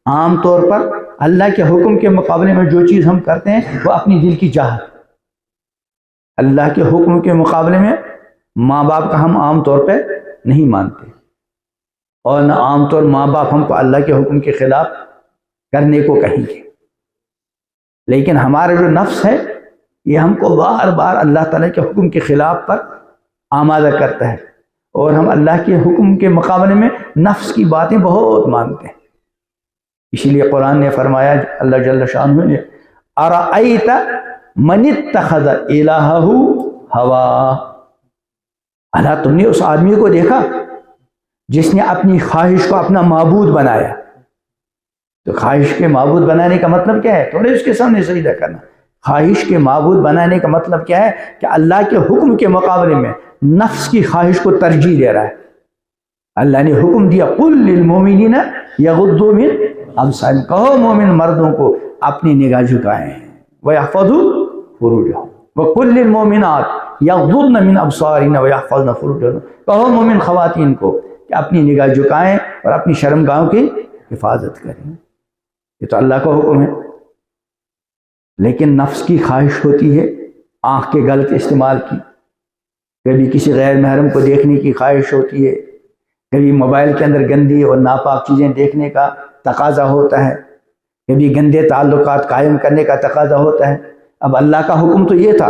عام طور پر اللہ کے حکم کے مقابلے میں جو چیز ہم کرتے ہیں وہ اپنی دل کی چاہت، اللہ کے حکم کے مقابلے میں ماں باپ کا ہم عام طور پہ نہیں مانتے، اور نہ عام طور ماں باپ ہم کو اللہ کے حکم کے خلاف کرنے کو کہیں گے، لیکن ہمارا جو نفس ہے یہ ہم کو بار بار اللہ تعالیٰ کے حکم کے خلاف پر آمادہ کرتا ہے، اور ہم اللہ کے حکم کے مقابلے میں نفس کی باتیں بہت مانتے ہیں۔ اسی لیے قرآن نے فرمایا، اللہ جل شانہ نے، ارأیت من اتخذ الہہ ہوا، اللہ تم نے اس آدمی کو دیکھا جس نے اپنی خواہش کو اپنا معبود بنایا۔ تو خواہش کے معبود بنانے کا مطلب کیا ہے؟ تھوڑے اس کے سامنے سجدہ کرنا۔ خواہش کے معبود بنانے کا مطلب کیا ہے؟ کہ اللہ کے حکم کے مقابلے میں نفس کی خواہش کو ترجیح دے رہا ہے۔ اللہ نے حکم دیا، قل للمؤمنین یغضوا من ابصارہم، کہو مومن مردوں کو اپنی نگاہ جھکائیں، ویحفظوا فروجہم، وقل للمؤمنات یغضضن من ابصارہن ویحفظن فروجہن، کہو مومن خواتین کو کہ اپنی نگاہ جھکائیں اور اپنی شرمگاہوں کی حفاظت کریں۔ یہ تو اللہ کا حکم ہے، لیکن نفس کی خواہش ہوتی ہے آنکھ کے غلط استعمال کی، کبھی کسی غیر محرم کو دیکھنے کی خواہش ہوتی ہے، کبھی موبائل کے اندر گندی اور ناپاک چیزیں دیکھنے کا تقاضا ہوتا ہے، کبھی گندے تعلقات قائم کرنے کا تقاضا ہوتا ہے۔ اب اللہ کا حکم تو یہ تھا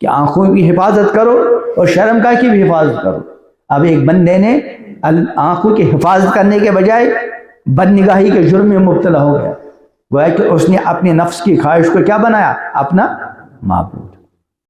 کہ آنکھوں کی حفاظت کرو اور شرمگاہ کی بھی حفاظت کرو۔ اب ایک بندے نے آنکھوں کی حفاظت کرنے کے بجائے بد نگاہی کے جرم میں مبتلا ہو گیا، گویا کہ اس نے اپنے نفس کی خواہش کو کیا بنایا؟ اپنا معبود۔